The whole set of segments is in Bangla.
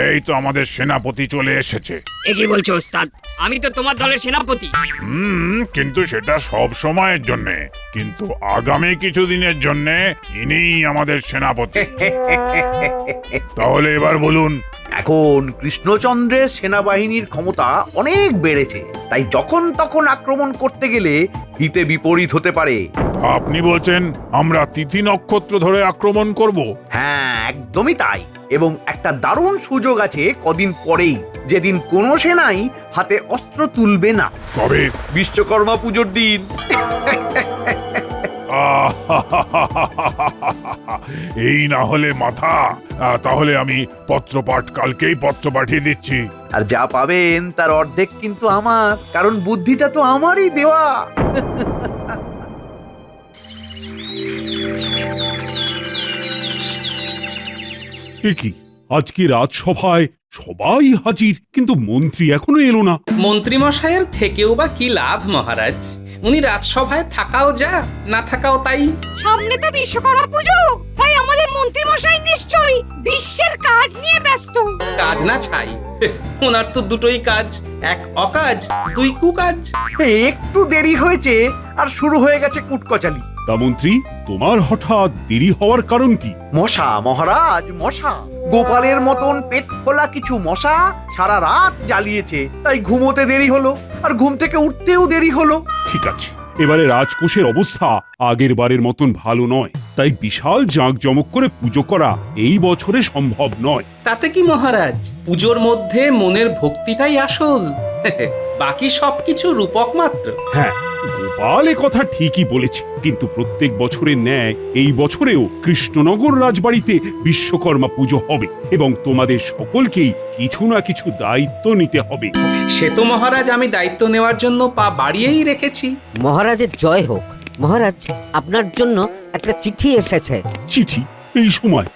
এই তো আমাদের সেনাপতি চলে এসেছে। এ কি বলছো ওস্তাদ? আমি তো তোমার দলের সেনাপতি। কিন্তু সেটা সব সময়ের জন্য, কিন্তু আগামী কিছুদিনের জন্য ইনিই আমাদের সেনাপতি। তাহলে এবার বলুন। এখন কৃষ্ণচন্দ্রের সেনাবাহিনীর ক্ষমতা অনেক বেড়েছে, তাই যখন তখন আক্রমণ করতে গেলে হিতে বিপরীত হতে পারে। আপনি বলছেন আমরা তিথি নক্ষত্র ধরে আক্রমণ করব? হ্যাঁ, একদমই তাই। এবং একটা দারুণ সুযোগ আছে কদিন পরেই, যেদিন কোনো সেনাই হাতে অস্ত্র তুলবে না। তবে বিশ্বকর্মা পুজোর দিন। এই না হলে মাথা। তাহলে আমি পত্রপাঠ কালকেই পত্র পাঠিয়ে দিচ্ছি। আর যা পাবেন তার অর্ধেক কিন্তু আমার, কারণ বুদ্ধিটা তো আমারই দেওয়া। কি আজকে রাজসভায় সবাই হাজির, কিন্তু মন্ত্রী এখনো এলো না। মন্ত্রীমশাইয়ের থেকেও বা কি লাভ মহারাজ? উনি রাজসভায় থাকাও যা, না থাকাও তাই। সামনে তো বিশ্বকর্মা পুজো, তাই আমাদের মন্ত্রী মশাই নিশ্চয়ই বিশ্বের কাজ নিয়ে ব্যস্ত। কাজ না ছাই, ওনার তো দুটোই কাজ, এক অকাজ, দুই কুকাজ। একটু দেরি হয়েছে আর শুরু হয়ে গেছে কুটকচালি। তা মন্ত্রী, তোমার হঠাৎ দেরি হওয়ার কারণ কি? মশা মহারাজ, মশা। গোপালের মতন পেট খোলা কিছু মশা সারা রাত জ্বালিয়েছে, তাই ঘুমোতে দেরি হলো, আর ঘুম থেকে উঠতেও দেরি হলো। ঠিক আছে, এবারে রাজকোষের অবস্থা আগের বারের মতন ভালো নয়, তাই বিশাল জাঁকজমক করে পুজো করা এই বছরে সম্ভব নয়। তাতে কি মহারাজ, পুজোর মধ্যে মনের ভক্তিটাই আসল। বাকি সবকিছু রূপক মাত্র। হ্যাঁ, গোপাল এ কথা ঠিকই বলেছে, কিন্তু প্রত্যেক বছরের ন্যায় এই বছরেও কৃষ্ণনগর রাজবাড়িতে বিশ্বকর্মা পুজো হবে এবং তোমাদের সকলকেই কিছু না কিছু দায়িত্ব নিতে হবে। সে তো মহারাজ আমি দায়িত্ব নেওয়ার জন্য পা বাড়িয়েই রেখেছি। মহারাজের জয় হোক। মহারাজ, আপনার জন্য একটা চিঠি এসেছে। চিঠি? এই সময়?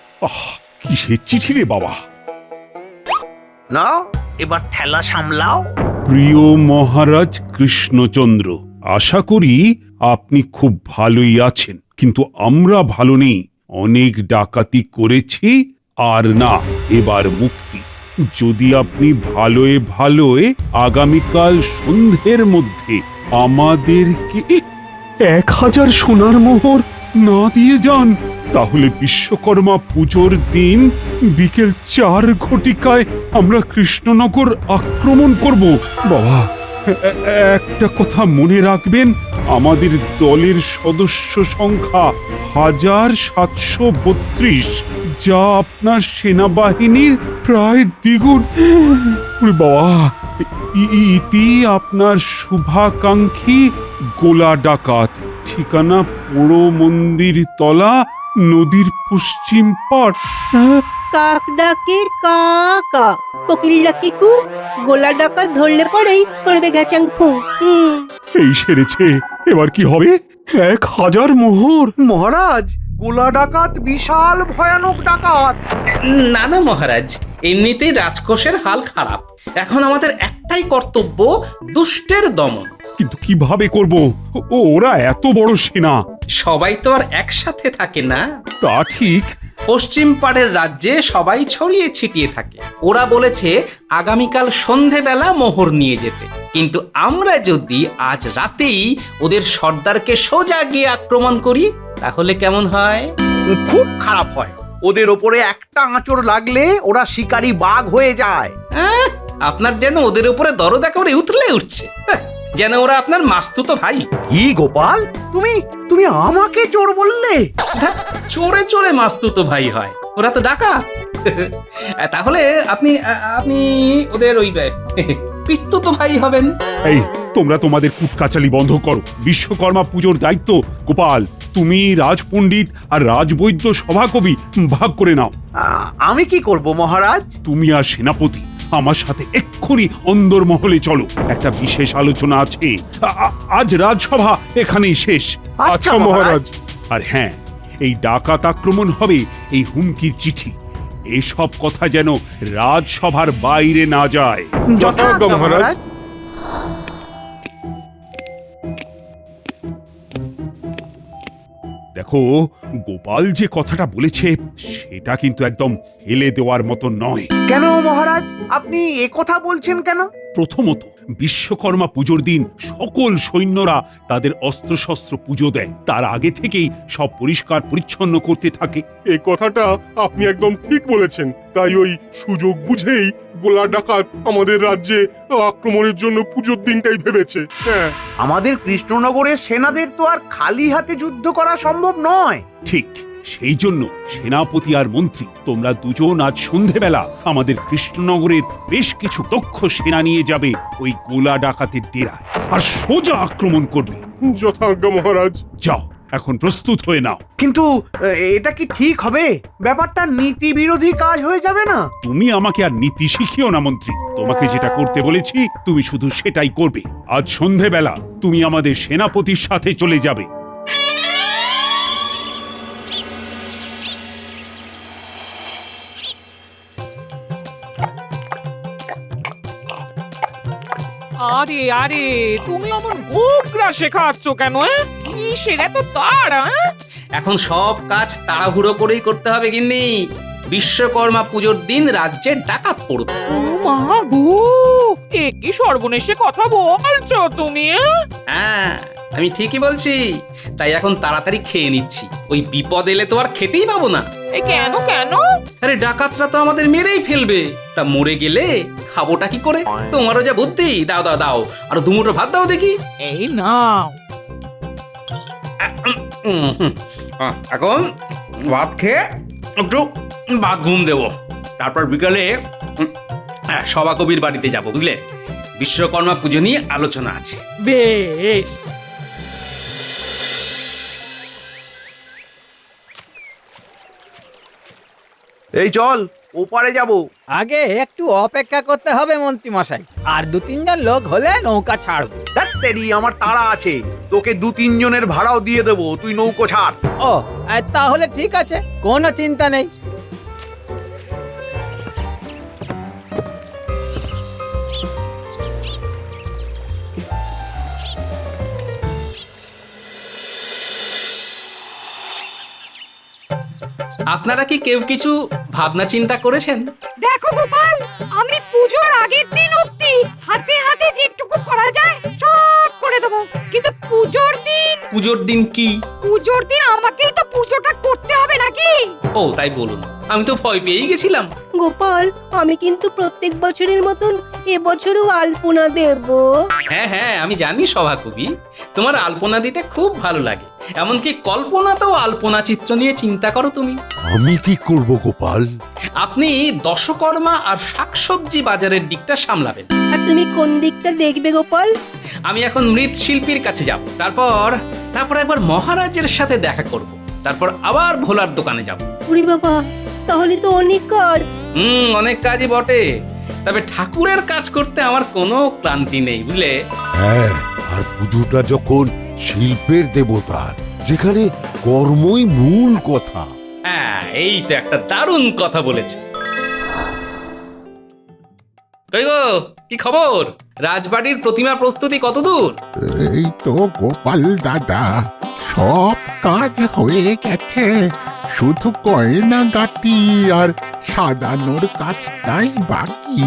কিসের চিঠি রে বাবা? না, এবার ঠেলা সামলাও। প্রিয় মহারাজ কৃষ্ণচন্দ্র, আশা করি আপনি খুব ভালোই আছেন, কিন্তু আমরা ভালো নেই। অনেক ডাকাতি করেছি, আর না, এবার মুক্তি। যদি আপনি ভালোয় ভালোয় আগামীকাল সন্ধ্যের মধ্যে আমাদেরকে 1000 সোনার মোহর না দিয়ে যান, তাহলে বিশ্বকর্মা পুজোর দিন বিকেল 4 ঘটিকায় আমরা কৃষ্ণনগর আক্রমণ করব। বাবা, একটা কথা মনে রাখবেন, আমাদের দলের সদস্য সংখ্যা 1732, যা আপনার সেনাবাহিনীর প্রায় দ্বিগুণ। বাবা, ইতি আপনার শুভাকাঙ্ক্ষী গোলা ডাকাত, ঠিকানা পোড়ো মন্দির তলা, নদীর পশ্চিম পাড়। কাক ডাকে কাকা, কোকিল ডাকে কু, গোলা ডাকা ধরলে পরেই করবে গেচাং ফু। এই সেরেছে, এবার কি হবে? 1000 মোহর? মহারাজ, গোলা ডাকাত বিশাল ভয়ানক ডাকাত। না না মহারাজ, এমনিতেই রাজকোষের হাল খারাপ। এখন আমাদের একটাই কর্তব্য, দুষ্টের দমন। কিন্তু কিভাবে করব? ওরা এত বড় সেনা। সবাই তো আর একসাথে থাকে না। তা ঠিক। পশ্চিম পাড়ের রাজ্যে সবাই ছড়িয়ে ছিটিয়ে থাকে। ওরা বলেছে আগামীকাল সন্ধেবেলা মোহর নিয়ে যেতে, কিন্তু আমরা যদি আজ রাতেই ওদের সর্দারকে সোজা গিয়ে আক্রমণ করি, তাহলে কেমন হয়? খুব খারাপ হয়। ওদের ওপরে একটা আঁচড় লাগলে ওরা শিকারী বাঘ হয়ে যায়। আপনার যেন ওদের উপরে দরদ একেবারে উতলে উঠছে, যেন ওরা আপনার মাস্তুতো ভাই। কি গোপাল, তুমি আমাকে চোর বললে? চোরে চোরে মাস্তুতো ভাই হয়, ওরা তো ডাকাত। তাহলে আপনি আপনি ওদের ওই পিস্তুতো ভাই হবেন। এই, তোমরা তোমাদের কুটকাচালি বন্ধ করো। বিশ্বকর্মা পুজোর দায়িত্ব গোপাল, তুমি রাজপণ্ডিত আর রাজবৈদ্য সভাকবি ভাগ করে নাও। আমি কি করব মহারাজ? তুমি আর সেনাপতি আমার সাথে এক্ষুনি অন্দরমহলে চলো, একটা বিশেষ আলোচনা আছে। আজ রাজসভা এখানেই শেষ। আচ্ছা মহারাজ। আর হ্যাঁ, এই ডাকাত আক্রমণ হবে এই হুমকির চিঠি, এসব কথা যেন রাজসভার বাইরে না যায়। যথাজ্ঞা মহারাজ। দেখো, গোপাল যে কথাটা বলেছে সেটা কিন্তু একদম ফেলে দেওয়ার মতো নয়। কেন মহারাজ, আপনি এ কথা বলছেন কেন? প্রথমত, বিশ্বকর্মা পুজোর দিন সকল সৈন্যরা তাদের অস্ত্রশস্ত্র পুজো দেয়, তার আগে থেকেই সব পরিষ্কার পরিচ্ছন্ন করতে থাকে। এই কথাটা আপনি একদম ঠিক বলেছেন। তাই ওই সুযোগ বুঝেই গোলা ডাকাত আমাদের রাজ্যে আক্রমণের জন্য পুজোর দিনটাই ভেবেছে। হ্যাঁ, আমাদের কৃষ্ণনগরের সেনাদের তো আর খালি হাতে যুদ্ধ করা সম্ভব নয়। ঠিক সেই জন্য সেনাপতি আর মন্ত্রী, তোমরা দুজন আজ সন্ধেবেলা আমাদের কৃষ্ণনগরের বেশ কিছু দক্ষ সেনা নিয়ে যাবে ওই গোলা ডাকাতের ডেরায় আর সোজা আক্রমণ করবে। যথাজ্ঞা মহারাজ। যাও, এখন প্রস্তুত হয়ে নাও। কিন্তু এটা কি ঠিক হবে? ব্যাপারটা নীতি বিরোধী কাজ হয়ে যাবে না? তুমি আমাকে আর নীতি শিখিও না মন্ত্রী, তোমাকে যেটা করতে বলেছি তুমি শুধু সেটাই করবে। আজ সন্ধেবেলা তুমি আমাদের সেনাপতির সাথে চলে যাবে। আরে আরে, তুমি আমার গোগরা শেখাচ্ছ কেন? কি সেটা তো তাড়া। এখন সব কাজ তাড়াহুড়ো করেই করতে হবে গিন্নি। বিশ্বকর্মা পুজোর দিন রাজ্যে ডাকাত পড়বে। ও মা গো, এ কি সর্বনেশে কথা বলছো তুমি? হ্যাঁ, আমি ঠিকই বলছি। তাই এখন তাড়াতাড়ি খেয়ে নিচ্ছি, ওই বিপদ এলে তো আর খেতেই পাবো না। এ কেন কেন? আরে ডাকাতরা তো আমাদের মেরেই ফেলবে, তা মরে গেলে খাবোটা কি করে? তোমারও যা বুদ্ধি। দাও দাও দাও, আর দুমুঠো ভাত দাও দেখি। এই নাও। এখন ভাত খেয়ে একটু বাদ ঘুম দেবো, তারপর বিকালে সভা কবির বাড়িতে যাব, বুঝলে? বিশ্বকর্মা পুজো নিয়ে আলোচনা আছে। বেশ। এই চল, ওপারে যাব। আগে একটু অপেক্ষা করতে হবে মন্ত্রী মশাই, আর 2-3 জন লোক হলে নৌকা ছাড়বো। ডাক্তারি, আমার তাড়া আছে। তোকে 2-3 জনের ভাড়াও দিয়ে দেবো, তুই নৌকো ছাড়। ও, তাহলে ঠিক আছে, কোনো চিন্তা নেই। আপনারা কি কেউ কিছু ভাবনা চিন্তা করেছেন? দেখো গোপাল, আমি পুজোর আগের দিন অবধি হাতে হাতে যেটুকু করা যায় সব করে দেবো, কিন্তু পুজোর দিন। পুজোর দিন কি? পুজোর দিন আমাকেই তো পুজোটা করতে হবে নাকি? ও তাই বলুন, আমি তো ভয় পেয়েই গেছিলাম। গোপাল, আমি কিন্তু প্রত্যেক বছরের মতন এবছরও আলপনা দেব। হ্যাঁ হ্যাঁ, আমি জানি সভাকবি, তোমার আলপনা দিতে খুব ভালো লাগে। এমনকি কল্পনাতেও আলপনা চিত্র নিয়ে চিন্তা করো তুমি। আমি কি করব গোপাল? আপনি দশকর্মা আর শাকসবজি বাজারের দিকটা সামলাবেন। আর তুমি কোন দিকটা দেখবে গোপাল? আমি এখন মৃৎশিল্পীর কাছে যাব, তারপর একবার মহারাজের সাথে দেখা করব, তারপর আবার ভোলার দোকানে যাব। ওরে বাবা, তাহলে তো অনেক কাজ। অনেক কাজই বটে, তবে ঠাকুরের কাজ করতে আমার কোনো ক্লান্তি নেই, বুঝলে? হ্যাঁ, আর পুজোটা যখন শিল্পের দেবতার, যেখানে কর্মই মূল কথা। হ্যাঁ, এই তো একটা দারুণ কথা বলেছে। কই গো, কি খবর? রাজবাড়ির প্রতিমা প্রস্তুতি কতদূর? এই তো গোপাল দাদা, সব কাজ হয়ে গেছে, শুধু গয়না গাটি আর সাজানোর কাজটাই বাকি।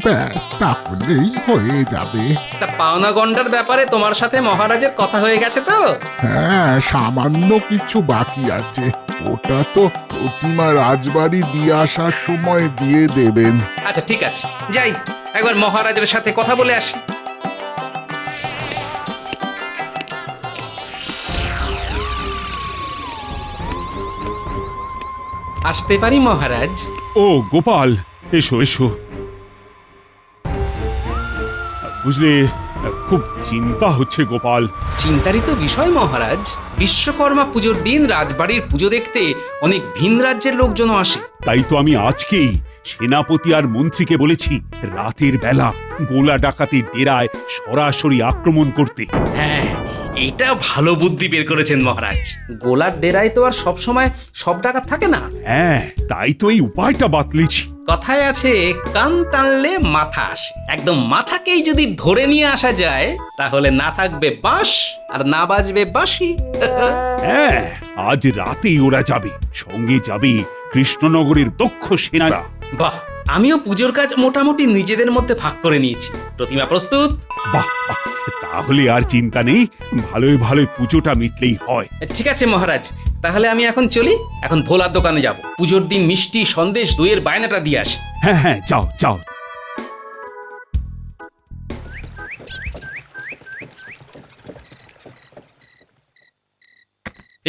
ব্যাস, তাহলেই হয়ে যাবে। তা পাওনা গন্ডার ব্যাপারে তোমার সাথে মহারাজের কথা হয়ে গেছে তো? হ্যাঁ, সামান্য কিছু বাকি আছে। ওটা তো প্রতিমা রাজবাড়ি দিয়ে আসার সময় দিয়ে দেবেন। আচ্ছা ঠিক আছে, যাই একবার মহারাজের সাথে কথা বলে আসি। আসতে পারি মহারাজ? ও গোপাল, এসো এসো। বুঝলে, খুব চিন্তা হচ্ছে গোপাল। চিন্তারই তো বিষয় মহারাজ। বিশ্বকর্মা পুজোর দিন রাজবাড়ির পুজো দেখতে অনেক ভিন রাজ্যের লোকজনও আসে। তাই তো আমি আজকেই সেনাপতি আর মন্ত্রীকে বলেছি রাতের বেলা গোলা ডাকাতের ডেরায় সরাসরি আক্রমণ করতে। হ্যাঁ, এটা ভালো বুদ্ধি বের করেছেন মহারাজ। গোলার ডেরায় তো আর সবসময় সব ডাকাত থাকে না। হ্যাঁ, তাই তো এই উপায়টা বাতলেছি। কথায় আছে কান টানলে মাথা আসে, একদম মাথাকেই যদি ধরে নিয়ে আসা যায় তাহলে না থাকবে বাঁশ আর না বাজবে বাঁশি। হ্যাঁ, আজ রাতেই ওরা যাবে, সঙ্গে যাবে কৃষ্ণনগরের দক্ষ সেনারা। বাহ, আমিও পুজোর কাজ মোটামুটি নিজেদের মধ্যে ভাগ করে নিয়েছি। প্রতিমা প্রস্তুত? বাহ বাহ, তাহলে আর চিন্তা নেই, ভালোই ভালোই পুজোটা মিটলেই হয়। ঠিক আছে মহারাজ, তাহলে আমি এখন চলি। এখন ভোলার দোকানে যাব, পুজোর দিন মিষ্টি সন্দেশ দইয়ের বায়নাটা দিয়ে আসি। হ্যাঁ হ্যাঁ, যাও যাও।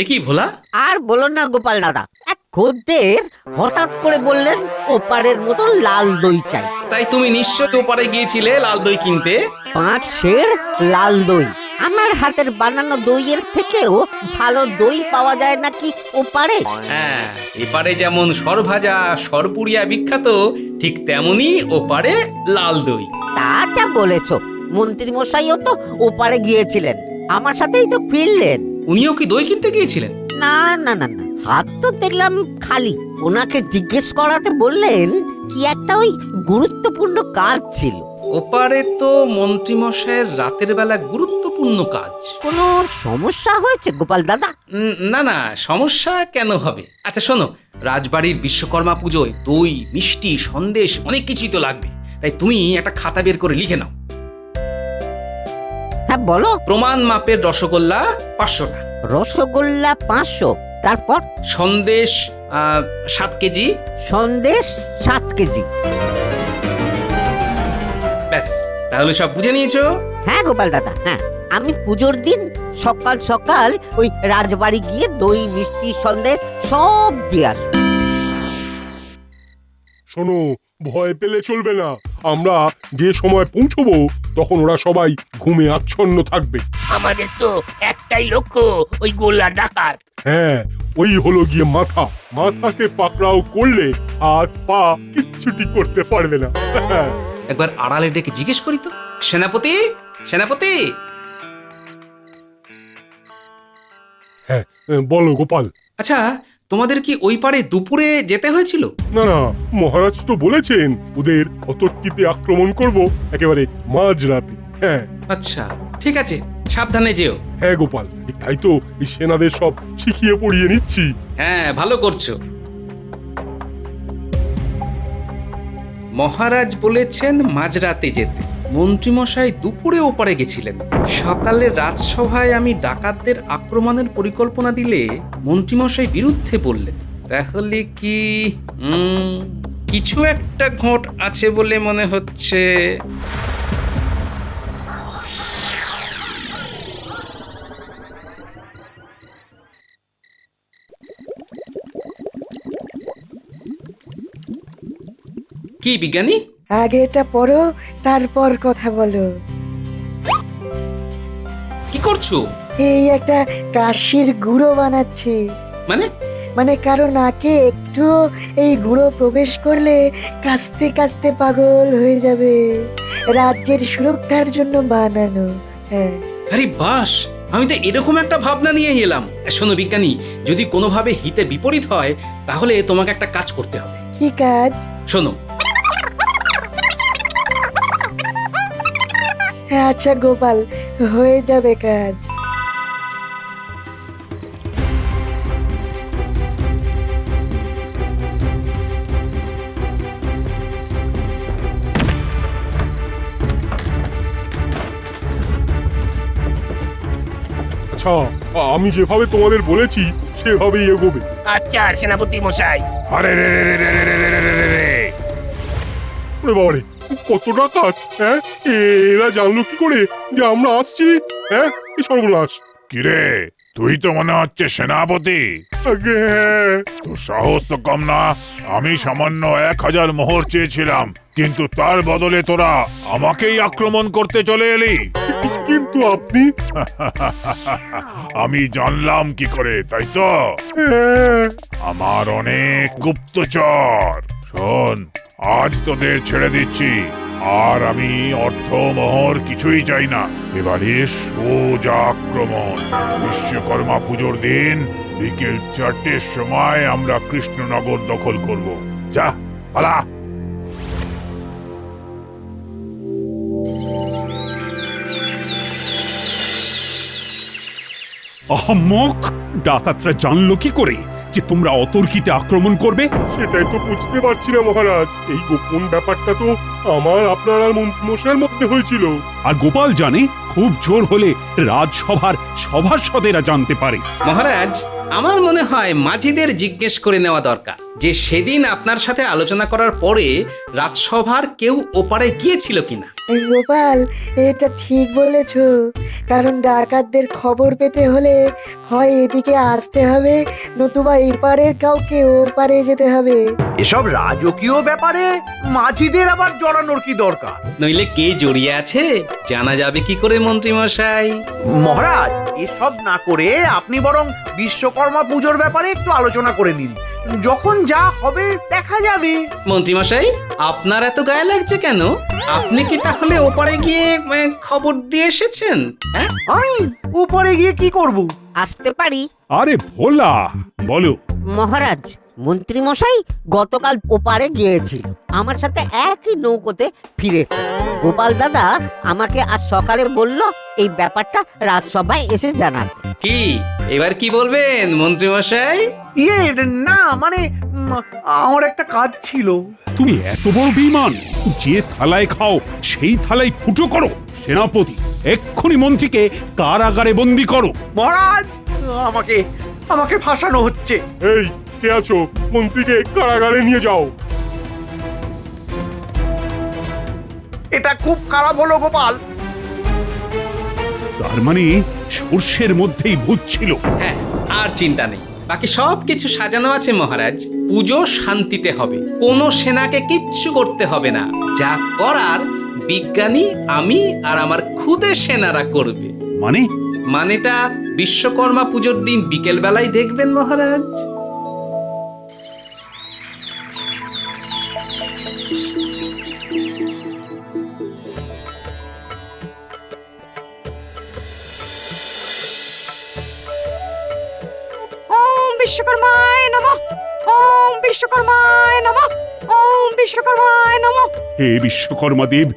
এ কি ভোলা? আর বলো না গোপাল দাদা, এক খদ্দের হঠাৎ করে বললেন ওপারের মতো লাল দই চাই। তাই তুমি নিশ্চয়ই ওপারে গিয়েছিলে লাল দই কিনতে? 5 সের লাল দই। আমার হাতের বানানো দইয়ের থেকেও ভালো দই পাওয়া যায় নাকি ওপারে? হ্যাঁ, এপারে যেমন সরভাজা সরপুরিয়া বিখ্যাত, ঠিক তেমনি ওপারে লাল দই। তা যা বলেছো, মন্ত্রী মশাইও তো ওপারে গিয়েছিলেন, আমার সাথেই তো ফিরলেন। উনিও কি দই কিনতে গিয়েছিলেন? না না না না, হাত তো দেখলাম খালি। ওনাকে জিজ্ঞেস করাতে বললেন কি একটা ওই গুরুত্বপূর্ণ কাজ ছিল। ওপারে তো মন্ত্রী মশাইয়ের রাতের বেলা গুরুত্বপূর্ণ কাজ। কোনো সমস্যা হয়েছে গোপাল দাদা? না না, সমস্যা কেন হবে? আচ্ছা শোনো, রাজবাড়ির বিশ্বকর্মা পুজোয় দই মিষ্টি সন্দেশ অনেক কিছুই তো লাগবে, তাই তুমি একটা খাতা বের করে লিখে নাও। হ্যাঁ বলো। প্রমাণ মাপের রসগোল্লা 500টা। রসগোল্লা 500, তারপর সন্দেশ 7 কেজি। সন্দেশ 7 কেজি। ব্যাস, তাহলে সব বুঝে নিয়েছো? হ্যাঁ গোপাল দাদা, হ্যাঁ। আমি পুজোর দিন সকাল সকাল ওই রাজবাড়ি গিয়ে দই মিষ্টি সন্দেশ সব দিয়ে আসবো। শোনো, ভয় পেলে চলবে না। আমরা যে সময় পৌঁছবো তখন ওরা সবাই ঘুমে আচ্ছন্ন থাকবে। আমাদের তো একটাই লক্ষ্য, ওই গোল্লা ডাকাত। হ্যাঁ, ওই হলো গিয়ে মাথা। মাথাকে পাকড়াও করলে হাত পা কিচ্ছুটি করতে পারবে না। একবার আড়ালে ডেকে জিজ্ঞেস করি তো। সেনাপতি, সেনাপতি। হ্যাঁ, বলো গোপাল। আচ্ছা, তোমাদের কি ওই পারে দুপুরে যেতে হয়েছিল? না না, মহারাজ তো বলেছেন ওদের অতর্কিতে আক্রমণ করব একেবারে মাঝরাতে। হ্যাঁ আচ্ছা, ঠিক আছে, সাবধানে যেও। হ্যাঁ গোপাল, তাই তো এই সেনাদের সব শিখিয়ে পড়িয়ে নিচ্ছি। হ্যাঁ, ভালো করছো। মহারাজ বলেছেন মাঝরাতে যেতে, মন্ত্রীমশাই দুপুরে ওপারে গেছিলেন। সকালে রাজসভায় আমি ডাকাতদের আক্রমণের পরিকল্পনা দিলে মন্ত্রীমশাই বিরুদ্ধে বললেন। তাহলে কি কিছু একটা ঘট আছে বলে মনে হচ্ছে। কি বিজ্ঞানী? আগে এটা পড়ো, তারপর কথা বলো। কি করছো? এই একটা কাশির গুঁড়ো বানাচ্ছি। মানে কারো নাকে একটু এই গুঁড়ো প্রবেশ করলে কাশতে কাশতে পাগল হয়ে যাবে। রাজ্যের সুরক্ষার জন্য বানানো। হ্যাঁ। আরে বাস, আমি তো এরকম একটা ভাবনা নিয়ে এলাম। শোনো বিজ্ঞানী, যদি কোনোভাবে হিতে বিপরীত হয় তাহলে তোমাকে একটা কাজ করতে হবে। কি কাজ? শোনো। হ্যাঁ আচ্ছা গোপাল, হয়ে যাবে কাজ। আচ্ছা, আমি যেভাবে তোমাদের বলেছি সেভাবেই এগোবে। আচ্ছা সেনাপতি মশাই। আরে রে রে রে রে রে রে রে রে রে রে। ওরে বাবারে, কত ডাকাত! হ্যাঁ, এরা জানলো কি করে যে আমরা আসছি? হ্যাঁ, কি সর্বনাশ! কিরে, তুই তো মনে হচ্ছে সেনাপতি। আগে হ্যাঁ। তোর সাহস তো কম না। আমি সামান্য 1000 মোহর চেয়েছিলাম, কিন্তু তার বদলে তোরা আমাকেই আক্রমণ করতে চলে এলি। কিন্তু আপনি। আমি জানলাম কি করে, তাই তো? আমার অনেক গুপ্তচর। শোন, আজ তোদের ছেড়ে দিচ্ছি, আর আমি অর্থ মোহর কিছুই চাই না। এবারে সোজা আক্রমণ। বিশ্বকর্মা পুজোর দিন বিকেল 4টের সময় আমরা কৃষ্ণনগর দখল করব। যা পালা। আহম্মক! ডাকাতরা জানলো কি করে যে তোমরা অতর্কিতে আক্রমণ করবে? সেটাই তো বুঝতে পারছি না মহারাজ। এই গোপন ব্যাপারটা তো আমার আপনার আর মন্ত্রীমশাইয়ের মধ্যে হয়েছিল। আর গোপাল জানে খুব জোর হলে রাজসভার সভাসদেরা জানতে পারে। মহারাজ, আমার মনে হয় মাঝিদের জিজ্ঞেস করে নেওয়া দরকার যে সেদিন আপনার সাথে আলোচনা করার পরে রাজসভার কেউ ওপারে গিয়েছিল কিনা। গোপাল, এটা ঠিক বলেছ, কারণ ডাকাতদের খবর পেতে হলে হয় এদিকে আসতে হবে, নতুবা এপারের কাউকে ওপারে যেতে হবে। এসব রাজকীয় ব্যাপারে মাঝিদের আবার জড়ানোর কি দরকার? নইলে কে জড়িয়ে আছে জানা যাবে কি করে মন্ত্রী মশাই? মহারাজ, এসব না করে আপনি বরং বিশ্বকর্মা পুজোর ব্যাপারে একটু আলোচনা করে নিন। যখন যা হবে দেখা যাবে। মন্ত্রী মশাই, আপনার এত গায়ে লাগছে কেন? আপনি কি তাহলে ওপারে গিয়ে খবর দিয়ে এসেছেন? হ্যাঁ, আমি উপরে গিয়ে কি করব? আসতে পারি? আরে ভোলা, বলো। মহারাজ, মন্ত্রী মশাই গতকাল ওপারে গিয়েছিল, আমার সাথে একই নৌকোতে ফিরে। গোপাল দাদা আমাকে আজ সকালে বলল এই ব্যাপারটা রাজসভায় এসে জানাতে। কি এবার কি বলবেন মন্ত্রী মশাই? ইয়ে না, মানে আমার একটা কাজ ছিল। তুমি এত বড় বেঈমান, যে থালায় খাও সেই থালায় ফুটো করো। সেনাপতি, এক্ষুনি মন্ত্রীকে কারাগারে বন্দি করো। মহারাজ, আমাকে আমাকে ফাঁসানো হচ্ছে। এই, কে আছো? মন্ত্রীকে কারাগারে নিয়ে যাও। এটা খুব খারাপ হলো গোপাল। তার মানে সর্ষের মধ্যেই ভূত ছিল। হ্যাঁ, আর চিন্তা নেই, বাকি সব কিছু সাজানো আছে মহারাজ। পুজো শান্তিতে হবে, কোনো সেনাকে কিচ্ছু করতে হবে না। যা করার বিজ্ঞানী, আমি আর আমার খুদে সেনারা করবে। মানেটা বিশ্বকর্মা পুজোর দিন বিকেল বেলায় দেখবেন মহারাজ। ওম বিশ্বকর্মায় নমঃ, ওম বিশ্বকর্মায় নমঃ, ওম বিশ্বকর্মায় নমঃ। হে বিশ্বকর্মা দেব,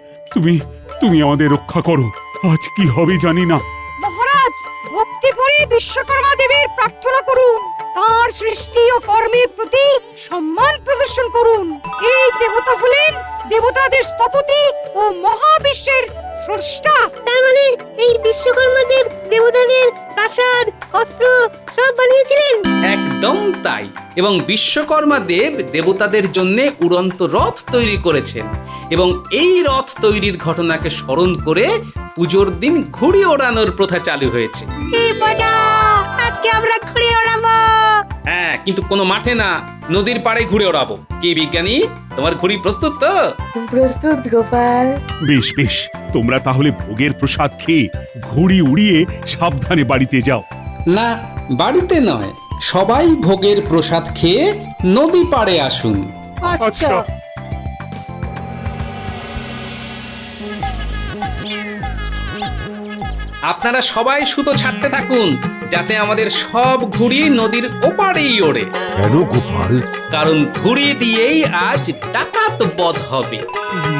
তুমি আমাদের রক্ষা করো। আজ কি হবে জানি না। মহারাজ, ভক্তি ভরে বিশ্বকর্মা দেবের প্রার্থনা করুন, তার সৃষ্টি ও কর্মের প্রতি সম্মান প্রদর্শন করুন। এই দেবতা হলেন দেবতাদের স্থপতি ও মহাবিশ্বের স্রষ্টা। তার মানে এই বিশ্বকর্মা দেব দেবতাদের প্রাসাদ, অস্ত্র সব বানিয়েছিলেন? একদম তাই। এবং বিশ্বকর্মা দেব দেবতাদের জন্য উড়ন্ত রথ তৈরি করেছেন, এবং এই রথ তৈরির ঘটনাকে স্মরণ করে পুজোর দিন ঘুড়ি ওড়ানোর প্রথা চালু হয়েছে। আজকে আমরা ঘুরে ওড়াবো। হ্যাঁ, কিন্তু কোনো মাঠে না, নদীর পাড়ে ঘুরে ওড়াবো। কি বিজ্ঞানী, তোমার ঘুড়ি প্রস্তুত তো? প্রস্তুত গোপাল। বেশ বেশ, তোমরা তাহলে ভোগের প্রসাদ খেয়ে ঘুড়ি উড়িয়ে সাবধানে বাড়িতে যাও। না, বাড়িতে নয়, সবাই ভোগের প্রসাদ খেয়ে নদী পাড়ে আসুন। আচ্ছা। আপনারা সবাই সুতো ছাড়তে থাকুন, যাতে আমাদের সব ঘুড়ি নদীর ওপারেই ওড়ে। কেন গোপাল? কারণ ঘুড়ি দিয়েই আজ ডাকাত বধ হবে।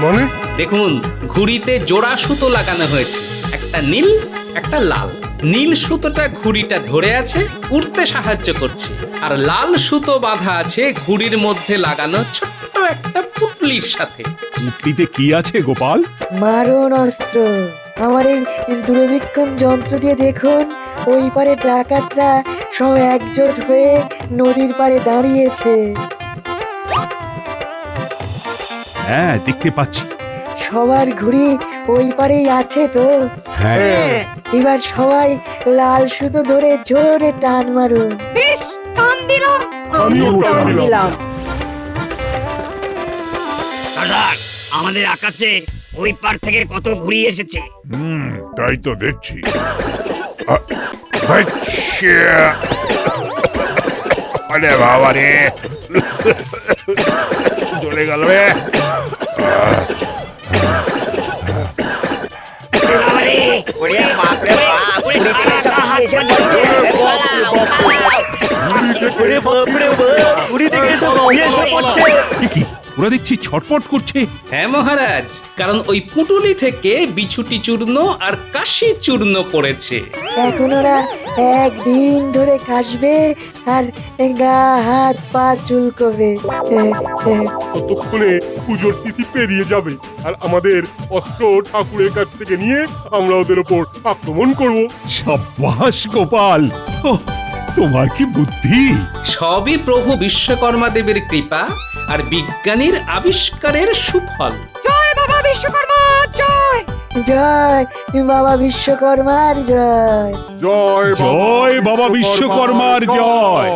মানে? দেখুন, ঘুড়িতে জোড়া সুতো লাগানো হয়েছে, একটা নীল একটা লাল। নীল সুতোটা ঘুড়িটা ধরে আছে, উড়তে সাহায্য করছে, আর লাল সুতো বাঁধা আছে ঘুড়ির মধ্যে লাগানো ছোট্ট একটা পুটলির সাথে। পুটলিতে কি আছে গোপাল? মারণ অস্ত্র। আমার এই দূরবীক্ষণ যন্ত্র দিয়ে দেখুন, ওই পারে ডাকাতরা সব একজোট হয়ে নদীর পাড়ে দাঁড়িয়েছে। হ্যাঁ, দেখতে পাচ্ছি। সবার ঘুড়ি ওই পারেই আছে তো? হ্যাঁ। এবার সবাই লাল সুতো ধরে জোরে টান মারুন। বেশ, টান দিলাম। আমিও টান দিলাম। সর্দার, আমাদের আকাশে ওই পার থেকে কত ঘুড়ি এসেছে। তাই তো দেখছি। আচ্ছা। আরে বাবা রে, চলে গেল রে। কি ওরা দেখছি ছটপট করছে। হ্যাঁ মহারাজ, কারণ ওই পুটুলি থেকে বিছুটি চূর্ণ আর কাশি চূর্ণ পড়েছে। এখন ওরা একদিন ধরে কাশবে আর গা হাত পা চুলকবে। ততক্ষণে পুজোর তিথি পেরিয়ে যাবে আর আমাদের অস্ত্র ঠাকুরের কাছ থেকে নিয়ে আমরা ওদের ওপর আক্রমণ করব। সাব্বাস গোপাল, ওহ, তোমার কি বুদ্ধি! সবই প্রভু বিশ্বকর্মা দেবের কৃপা আর বিজ্ঞানীর আবিষ্কারের সুফল। জয় বাবা বিশ্বকর্মা জয়। জয় বাবা বিশ্বকর্মার জয়। জয় জয় বাবা বিশ্বকর্মার জয়।